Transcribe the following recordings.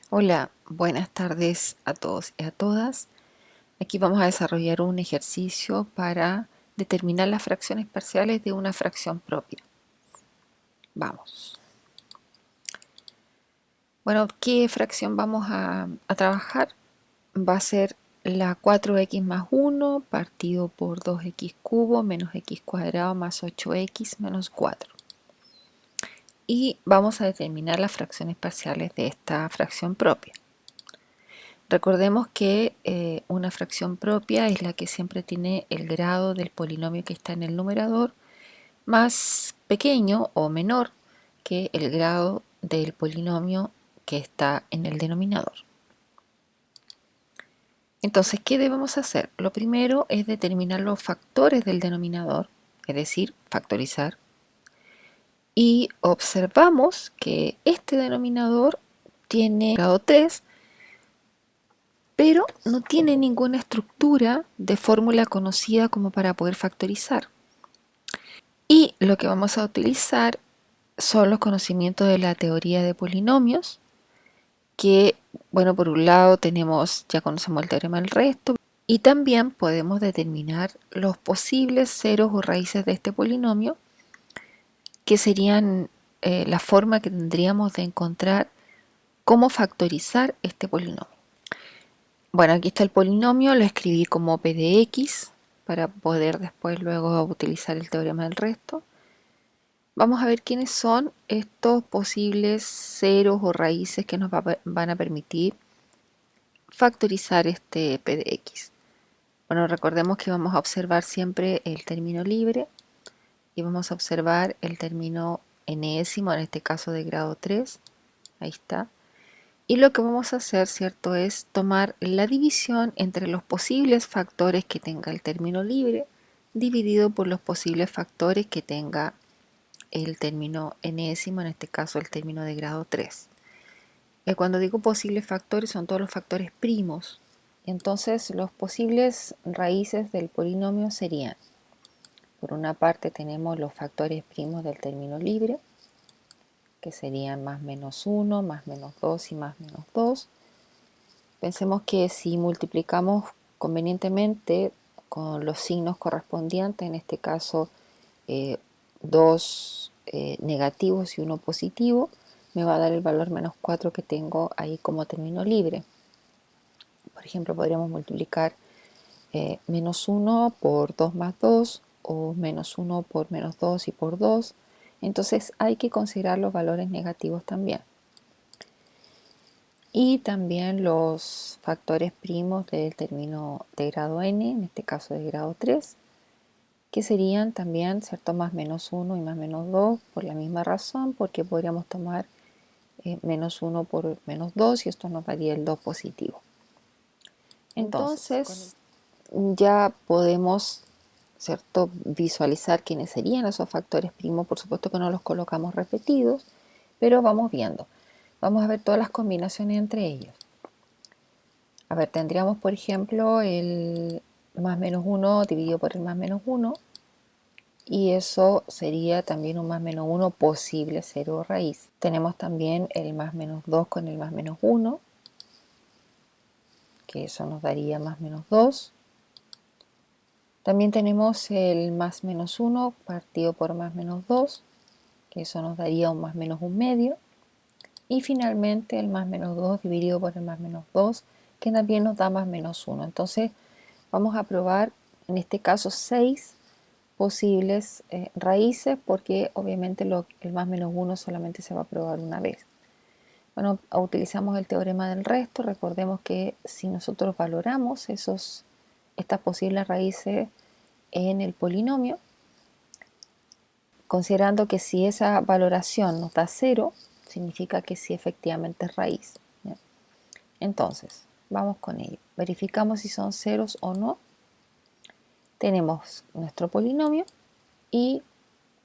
Hola, buenas tardes a todos y a todas. Aquí vamos a desarrollar un ejercicio para determinar las fracciones parciales de una fracción propia. Vamos. Bueno, ¿qué fracción vamos a trabajar? Va a ser la 4x más 1 partido por 2x cubo menos x cuadrado más 8x menos 4. Y vamos a determinar las fracciones parciales de esta fracción propia. Recordemos que una fracción propia es la que siempre tiene el grado del polinomio que está en el numerador más pequeño o menor que el grado del polinomio que está en el denominador. Entonces, ¿qué debemos hacer? Lo primero es determinar los factores del denominador, es decir, factorizar. Y observamos que este denominador tiene grado 3, pero no tiene ninguna estructura de fórmula conocida como para poder factorizar. Y lo que vamos a utilizar son los conocimientos de la teoría de polinomios, que, bueno, por un lado ya conocemos el teorema del resto, y también podemos determinar los posibles ceros o raíces de este polinomio, que serían la forma que tendríamos de encontrar cómo factorizar este polinomio. Bueno, aquí está el polinomio, lo escribí como p de x para poder después luego utilizar el teorema del resto. Vamos a ver quiénes son estos posibles ceros o raíces que nos van a permitir factorizar este p de x. Bueno, recordemos que vamos a observar siempre el término libre y vamos a observar el término enésimo, en este caso de grado 3. Ahí está. Y lo que vamos a hacer, ¿cierto?, es tomar la división entre los posibles factores que tenga el término libre dividido por los posibles factores que tenga el término enésimo, en este caso el término de grado 3. Cuando digo posibles factores son todos los factores primos. Entonces los posibles raíces del polinomio serían, por una parte tenemos los factores primos del término libre, que serían más menos 1, más menos 2 y más menos 2. Pensemos que si multiplicamos convenientemente con los signos correspondientes, en este caso 2 negativos y 1 positivo, me va a dar el valor menos 4 que tengo ahí como término libre. Por ejemplo, podríamos multiplicar menos 1 por 2 más 2 o menos 1 por menos 2 y por 2. Entonces hay que considerar los valores negativos también. Y también los factores primos del término de grado n, en este caso de grado 3, que serían también, ¿cierto?, más menos 1 y más menos 2 por la misma razón, porque podríamos tomar menos 1 por menos 2 y esto nos daría el 2 positivo. Entonces ya podemos, ¿cierto?, visualizar quiénes serían esos factores primos. Por supuesto que no los colocamos repetidos, pero vamos viendo. Vamos a ver todas las combinaciones entre ellos. A ver, tendríamos, por ejemplo, el más menos 1 dividido por el más menos 1, y eso sería también un más menos 1 posible cero raíz. Tenemos también el más menos 2 con el más menos 1, que eso nos daría más menos 2. También tenemos el más menos 1 partido por más menos 2, que eso nos daría un más menos 1 medio. Y finalmente el más menos 2 dividido por el más menos 2, que también nos da más menos 1. Entonces vamos a probar en este caso 6 posibles raíces, porque obviamente el más menos 1 solamente se va a probar una vez. Bueno, utilizamos el teorema del resto. Recordemos que si nosotros valoramos estas posibles raíces en el polinomio, considerando que si esa valoración nos da 0, significa que sí efectivamente es raíz, ¿ya? Entonces, vamos con ello. Verificamos si son ceros o no. Tenemos nuestro polinomio y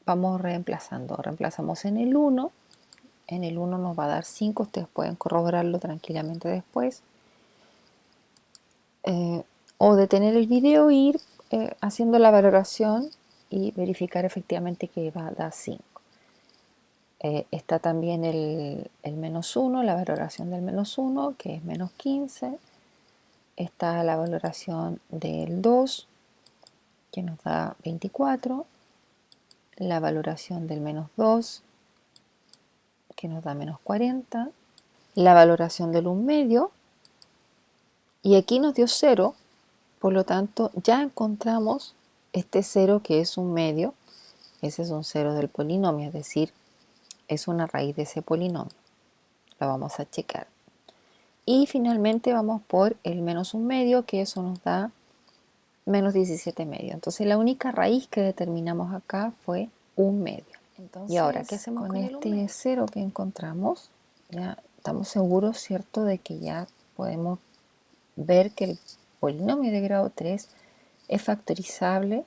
vamos reemplazando. Reemplazamos en el 1. En el 1 nos va a dar 5. Ustedes pueden corroborarlo tranquilamente después. O detener el video e ir haciendo la valoración y verificar efectivamente que va a dar 5. Está también el menos 1, la valoración del menos 1, que es menos 15. Está la valoración del 2, que nos da 24. La valoración del menos 2, que nos da menos 40. La valoración del 1 medio. Y aquí nos dio 0, por lo tanto ya encontramos este 0 que es 1 medio. Ese es un 0 del polinomio, es decir, es una raíz de ese polinomio. Lo vamos a checar. Y finalmente vamos por el menos 1 medio, que eso nos da menos 17 medio. Entonces la única raíz que determinamos acá fue 1 medio. Entonces, y ahora, ¿qué hacemos con este 0 que encontramos? Ya estamos seguros, ¿cierto?, de que ya podemos ver que el polinomio de grado 3 es factorizable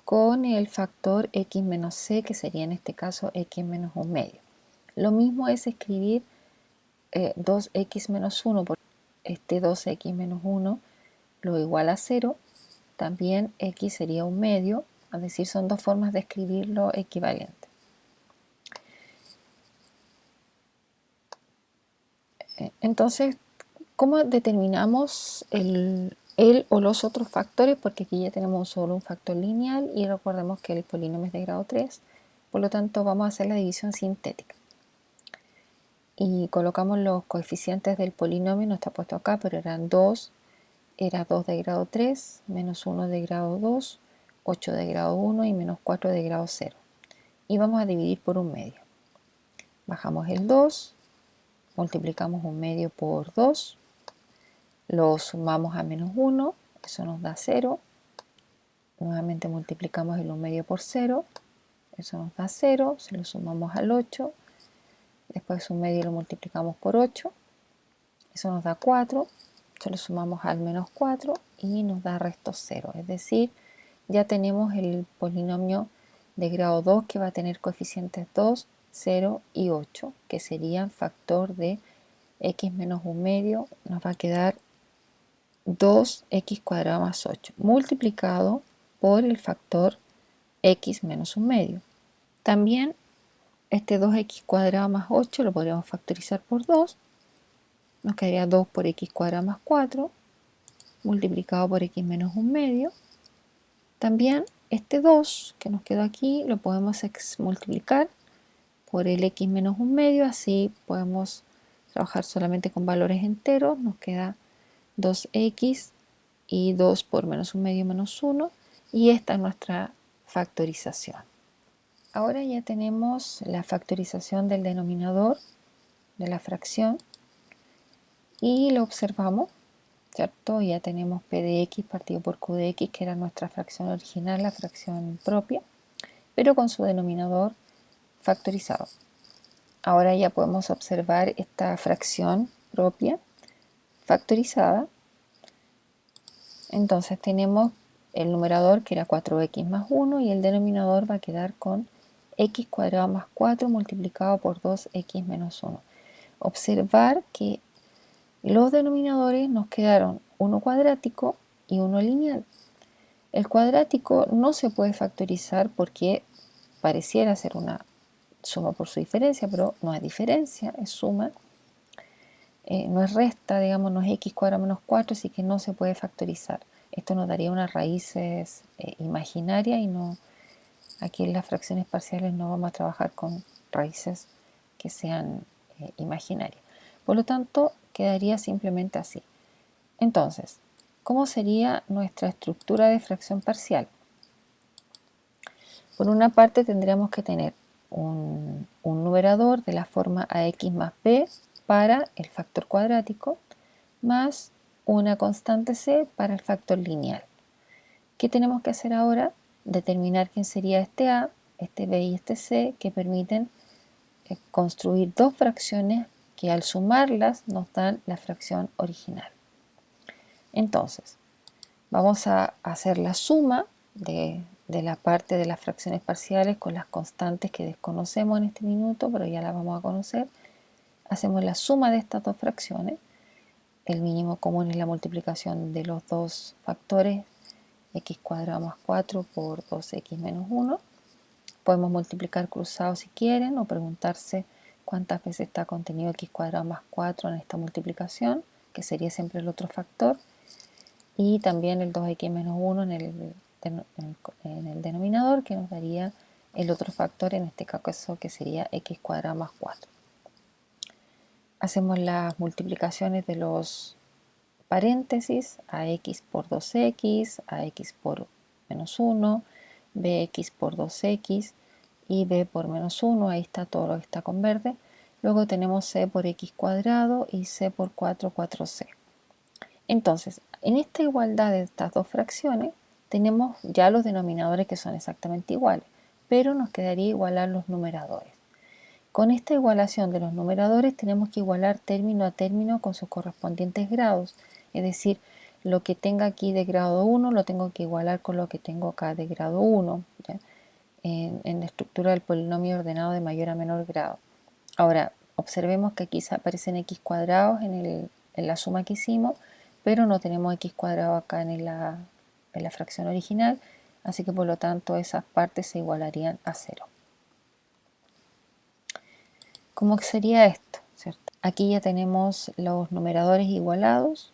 con el factor x menos c, que sería en este caso x menos 1 medio. Lo mismo es escribir 2x menos 1, porque este 2x menos 1 lo igual a 0, también x sería 1 medio, es decir, son dos formas de escribirlo equivalente. Entonces, ¿cómo determinamos el o los otros factores? Porque aquí ya tenemos solo un factor lineal y recordemos que el polinomio es de grado 3, por lo tanto vamos a hacer la división sintética. Y colocamos los coeficientes del polinomio, no está puesto acá, pero eran 2, era 2 de grado 3, menos 1 de grado 2, 8 de grado 1 y menos 4 de grado 0. Y vamos a dividir por 1 medio. Bajamos el 2, multiplicamos 1 medio por 2, lo sumamos a menos 1, eso nos da 0. Nuevamente multiplicamos el 1 medio por 0, eso nos da 0, se lo sumamos al 8. Después 1 medio lo multiplicamos por 8, eso nos da 4, se lo sumamos al menos 4 y nos da resto 0. Es decir, ya tenemos el polinomio de grado 2 que va a tener coeficientes 2, 0 y 8, que serían factor de x menos 1 medio. Nos va a quedar 2x cuadrado más 8, multiplicado por el factor x menos 1 medio. También este 2x cuadrado más 8 lo podríamos factorizar por 2. Nos quedaría 2 por x cuadrado más 4, multiplicado por x menos 1 medio. También este 2 que nos quedó aquí lo podemos multiplicar por el x menos 1 medio, así podemos trabajar solamente con valores enteros. Nos queda 2x y 2 por menos 1 medio menos 1, y esta es nuestra factorización. Ahora ya tenemos la factorización del denominador de la fracción y lo observamos, ¿cierto? Ya tenemos p de x partido por q de x, que era nuestra fracción original, la fracción propia, pero con su denominador factorizado. Ahora ya podemos observar esta fracción propia factorizada. Entonces tenemos el numerador, que era 4x más 1, y el denominador va a quedar con x cuadrado más 4 multiplicado por 2x menos 1. Observar que los denominadores nos quedaron uno cuadrático y uno lineal. El cuadrático no se puede factorizar porque pareciera ser una suma por su diferencia, pero no es diferencia, es suma. No es resta, digamos, no es x cuadrado menos 4, así que no se puede factorizar. Esto nos daría unas raíces imaginarias, y no, aquí en las fracciones parciales no vamos a trabajar con raíces que sean imaginarias. Por lo tanto, quedaría simplemente así. Entonces, ¿cómo sería nuestra estructura de fracción parcial? Por una parte tendríamos que tener un numerador de la forma ax más b para el factor cuadrático, más una constante c para el factor lineal. ¿Qué tenemos que hacer ahora? Determinar quién sería este a, este b y este c, que permiten construir dos fracciones que al sumarlas nos dan la fracción original. Entonces, vamos a hacer la suma de la parte de las fracciones parciales con las constantes que desconocemos en este minuto, pero ya las vamos a conocer. Hacemos la suma de estas dos fracciones. El mínimo común es la multiplicación de los dos factores, x cuadrado más 4 por 2x menos 1. Podemos multiplicar cruzado si quieren o preguntarse cuántas veces está contenido x cuadrado más 4 en esta multiplicación, que sería siempre el otro factor, y también el 2x menos 1 en el denominador, que nos daría el otro factor, en este caso que sería x cuadrado más 4. Hacemos las multiplicaciones de los paréntesis, ax por 2x, ax por menos 1, bx por 2x y b por menos 1, ahí está todo lo que está con verde. Luego tenemos c por x cuadrado y c por 4, 4c. Entonces, en esta igualdad de estas dos fracciones, tenemos ya los denominadores que son exactamente iguales, pero nos quedaría igualar los numeradores. Con esta igualación de los numeradores tenemos que igualar término a término con sus correspondientes grados, es decir, lo que tenga aquí de grado 1 lo tengo que igualar con lo que tengo acá de grado 1, ¿ya? En la estructura del polinomio ordenado de mayor a menor grado. Ahora, observemos que aquí aparecen x cuadrados en la suma que hicimos, pero no tenemos x cuadrado acá en la fracción original, así que por lo tanto esas partes se igualarían a 0. ¿Cómo sería esto? ¿Cierto? Aquí ya tenemos los numeradores igualados.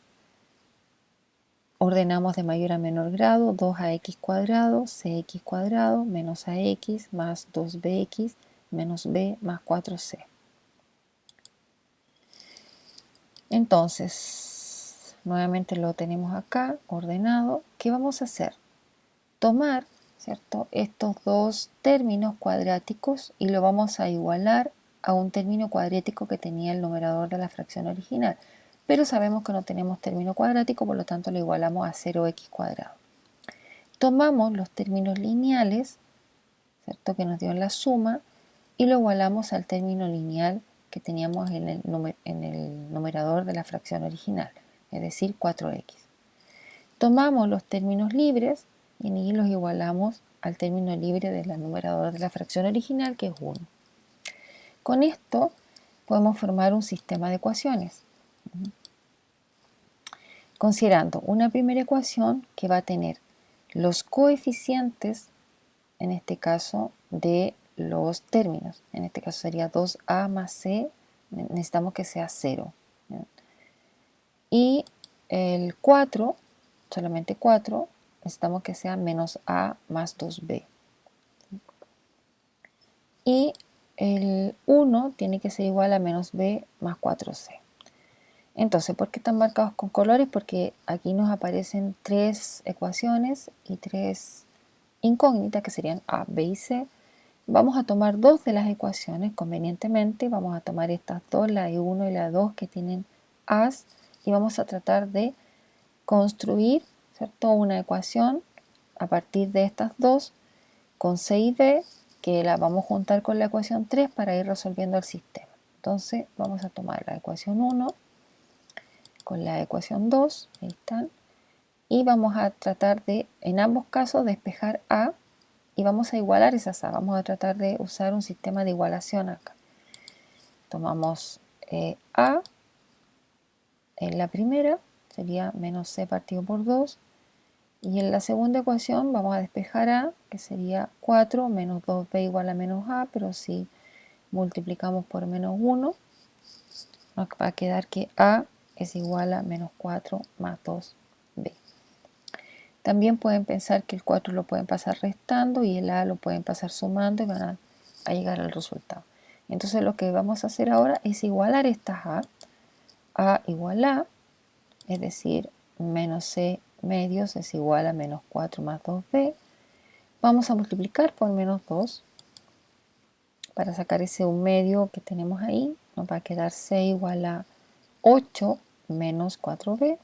Ordenamos de mayor a menor grado, 2ax cuadrado, cx cuadrado, menos ax más 2bx menos b más 4c. Entonces, nuevamente lo tenemos acá ordenado. ¿Qué vamos a hacer? Tomar, ¿cierto?, estos dos términos cuadráticos y lo vamos a igualar a un término cuadrático que tenía el numerador de la fracción original. Pero sabemos que no tenemos término cuadrático, por lo tanto lo igualamos a 0x cuadrado. Tomamos los términos lineales, ¿cierto?, que nos dio en la suma, y lo igualamos al término lineal que teníamos en el numerador de la fracción original, es decir, 4x. Tomamos los términos libres y en ellos los igualamos al término libre del numerador de la fracción original, que es 1. Con esto podemos formar un sistema de ecuaciones, considerando una primera ecuación que va a tener los coeficientes, en este caso, de los términos. En este caso sería 2a más c, necesitamos que sea 0. Y el 4, solamente 4, necesitamos que sea menos a más 2b. Y el 1 tiene que ser igual a menos b más 4c. Entonces, ¿por qué están marcados con colores? Porque aquí nos aparecen 3 ecuaciones y 3 incógnitas que serían a, b y c. Vamos a tomar 2 de las ecuaciones convenientemente. Vamos a tomar estas dos, la de 1 y la de 2, que tienen a's, y vamos a tratar de construir, ¿cierto?, una ecuación a partir de estas dos con c y b, que la vamos a juntar con la ecuación 3 para ir resolviendo el sistema. Entonces vamos a tomar la ecuación 1 con la ecuación 2, ahí están, y vamos a tratar de, en ambos casos, despejar a, y vamos a igualar esas a. Vamos a tratar de usar un sistema de igualación acá. Tomamos a en la primera, sería menos c partido por 2, y en la segunda ecuación vamos a despejar a, que sería 4 menos 2b igual a menos a, pero si multiplicamos por menos 1, nos va a quedar que a es igual a menos 4 más 2b. También pueden pensar que el 4 lo pueden pasar restando y el a lo pueden pasar sumando y van a llegar al resultado. Entonces lo que vamos a hacer ahora es igualar estas a igual a, es decir, menos c medios es igual a menos 4 más 2b. Vamos a multiplicar por menos 2 para sacar ese 1 medio que tenemos ahí. Nos va a quedar c igual a 8 menos 4b.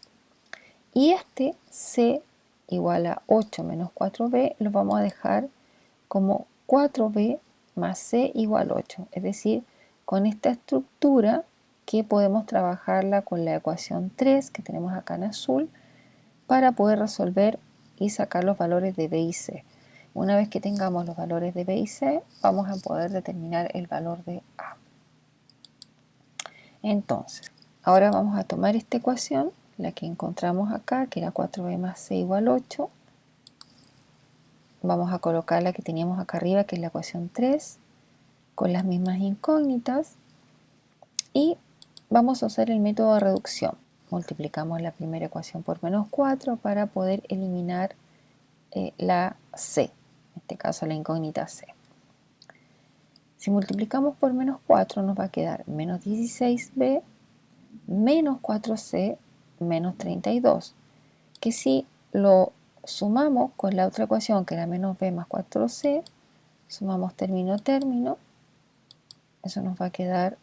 Y este c igual a 8 menos 4b lo vamos a dejar como 4b más c igual a 8. Es decir, con esta estructura que podemos trabajarla con la ecuación 3 que tenemos acá en azul para poder resolver y sacar los valores de b y c. Una vez que tengamos los valores de b y c, vamos a poder determinar el valor de a. Entonces, ahora vamos a tomar esta ecuación, la que encontramos acá, que era 4b más c igual a 8, vamos a colocar la que teníamos acá arriba, que es la ecuación 3, con las mismas incógnitas, y vamos a usar el método de reducción. Multiplicamos la primera ecuación por menos 4 para poder eliminar la c, en este caso la incógnita c. Si multiplicamos por menos 4 nos va a quedar menos 16b menos 4c menos 32, que si lo sumamos con la otra ecuación que era menos b más 4c, sumamos término término, eso nos va a quedar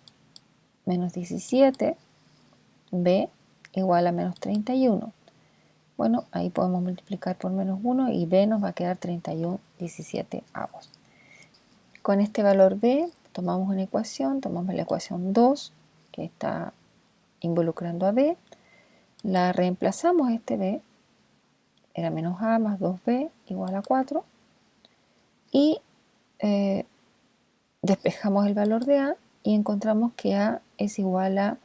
menos 17b igual a menos 31. Bueno, ahí podemos multiplicar por menos 1 y b nos va a quedar 31/17avos. Con este valor b tomamos una ecuación, tomamos la ecuación 2 que está involucrando a b, la reemplazamos este b, era menos a más 2b igual a 4, y despejamos el valor de a y encontramos que a es igual a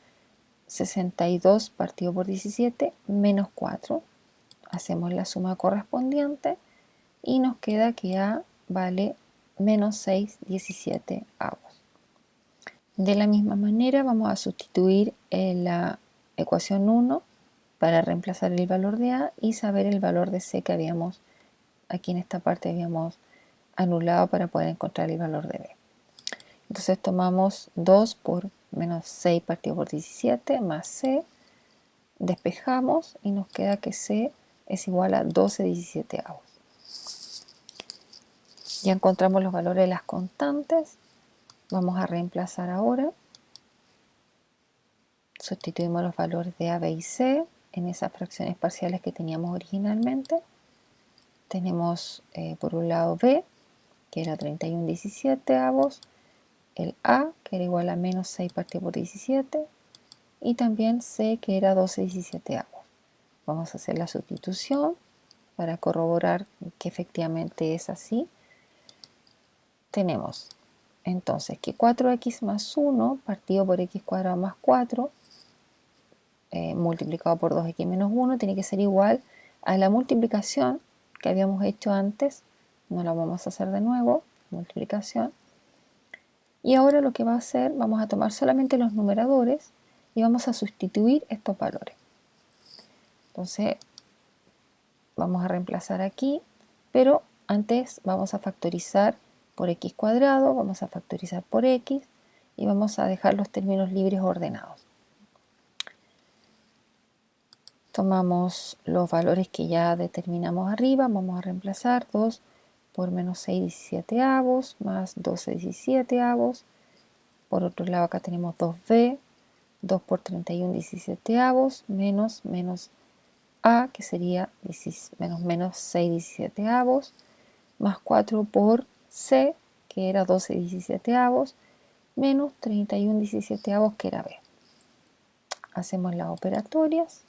62 partido por 17 menos 4. Hacemos la suma correspondiente y nos queda que a vale menos 6/17avos. De la misma manera vamos a sustituir en la ecuación 1 para reemplazar el valor de a y saber el valor de c que habíamos, aquí en esta parte habíamos anulado para poder encontrar el valor de b. Entonces tomamos 2 por menos 6 partido por 17 más c, despejamos y nos queda que c es igual a 12/17avos. Ya encontramos los valores de las constantes, vamos a reemplazar ahora. Sustituimos los valores de a, b y c en esas fracciones parciales que teníamos originalmente. Tenemos por un lado b, que era 31/17avos, el a, que era igual a menos 6 partido por 17, y también c, que era 12/17avos. Vamos a hacer la sustitución para corroborar que efectivamente es así. Tenemos entonces que 4x más 1 partido por x cuadrado más 4 multiplicado por 2x menos 1 tiene que ser igual a la multiplicación que habíamos hecho antes. No la vamos a hacer de nuevo, multiplicación. Y ahora lo que va a hacer, vamos a tomar solamente los numeradores y vamos a sustituir estos valores. Entonces vamos a reemplazar aquí, pero antes vamos a factorizar por x cuadrado, vamos a factorizar por x y vamos a dejar los términos libres ordenados. Tomamos los valores que ya determinamos arriba, vamos a reemplazar 2 por menos 6/17avos más 12/17avos. Por otro lado acá tenemos 2b, 2 por 31/17avos menos a, que sería menos 6/17avos, más 4 por c, que era 12/17avos, menos 31/17avos, que era b. Hacemos las operatorias.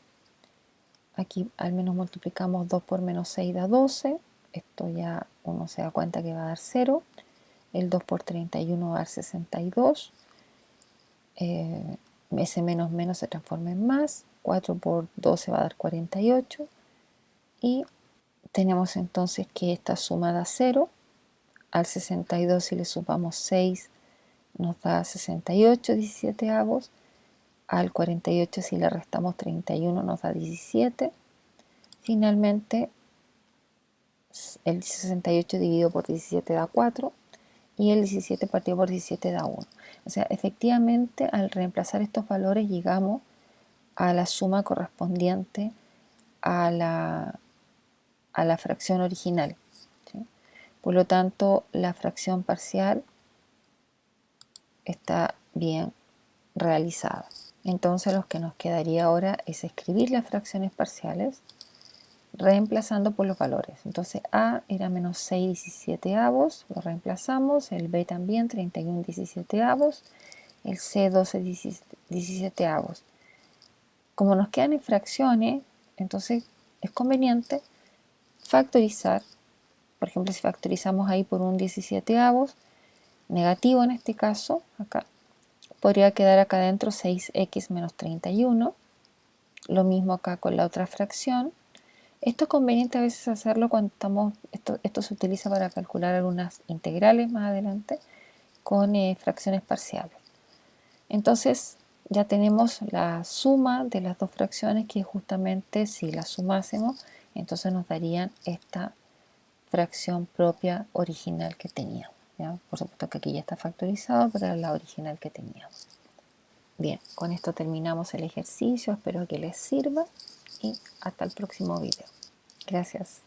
Aquí al menos multiplicamos 2 por menos 6 da 12. Esto ya uno se da cuenta que va a dar 0. El 2 por 31 va a dar 62. Ese menos menos se transforma en más. 4 por 12 va a dar 48. Y tenemos entonces que esta suma da 0. Al 62 si le sumamos 6 nos da 68/17avos. Al 48 si le restamos 31 nos da 17. Finalmente el 68 dividido por 17 da 4 y el 17 partido por 17 da 1. O sea, efectivamente al reemplazar estos valores llegamos a la suma correspondiente a la fracción original, ¿sí? Por lo tanto, la fracción parcial está bien realizada. Entonces lo que nos quedaría ahora es escribir las fracciones parciales reemplazando por los valores. Entonces a era menos 6/17avos, lo reemplazamos, el b también 31/17avos, el c 12/17avos. Como nos quedan en fracciones, entonces es conveniente factorizar. Por ejemplo, si factorizamos ahí por un 17avos, negativo en este caso, acá, podría quedar acá adentro 6x menos 31. Lo mismo acá con la otra fracción. Esto es conveniente a veces hacerlo cuando esto se utiliza para calcular algunas integrales más adelante con fracciones parciales. Entonces ya tenemos la suma de las dos fracciones, que justamente si las sumásemos, entonces nos darían esta fracción propia original que teníamos, ¿ya? Por supuesto que aquí ya está factorizado, pero era la original que teníamos. Bien, con esto terminamos el ejercicio, espero que les sirva y hasta el próximo video. Gracias.